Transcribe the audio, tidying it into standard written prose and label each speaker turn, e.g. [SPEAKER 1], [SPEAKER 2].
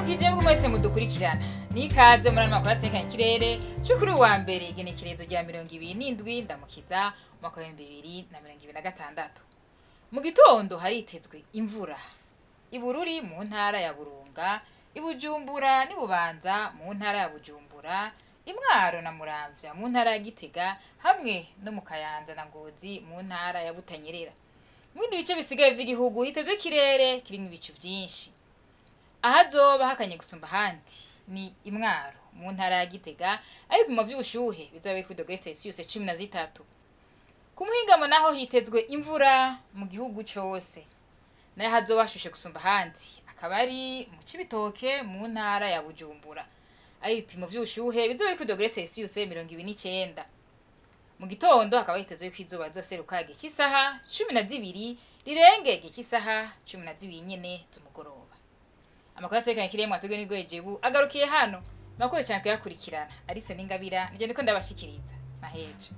[SPEAKER 1] Ndabaramukije mwese mudukurikirana. Nikaze muri Amakuru Ategekanya Ikirere cyo kuri wa mbere Igenekerezo rya 27 ndamukiza mwaka wa 2026. Mu gitondo haritezwe imvura. Ibururi mu ntara ya Burunga, Ibujumbura n'Ibubanza mu ntara ya Bujumbura, Imwaro na Muramvya mu ntara ya Gitega hamwe no mu Kayanza na Ngozi mu ntara ya Butanyerera. Mu bindi bice bisigaye vy'igihugu hitezwe ikirere kirimo ibicu vyinshi. Ahazoba hakanye gusumba handi ni Imwaro mu ntara ya Gitega, aho ibipimo vy'ubushuhe bizoba biri kuri °C 13. Ku muhingamo naho hitezwe imvura mu gihugu cose. Nayo hazoba hashushe gusumba handi akaba ari mu Cibitoke mu ntara ya Bujumbura, aho ibipimo vy'ubushuhe bizoba biri kuri °C 29. Mu gitondo hakaba hitezwe ko izuba rizoseruka igihe cy'isaha 12 rirenge igihe cy'isaha 12 nyene z'umugoroba. Amakuru Ategekanya Ikirere mwateguwe n'Wejo agarukiye hano. Makuru cyane kuyakurikirana. Alice Ningabira, nje ndiko ndabashikiriza. Naheje.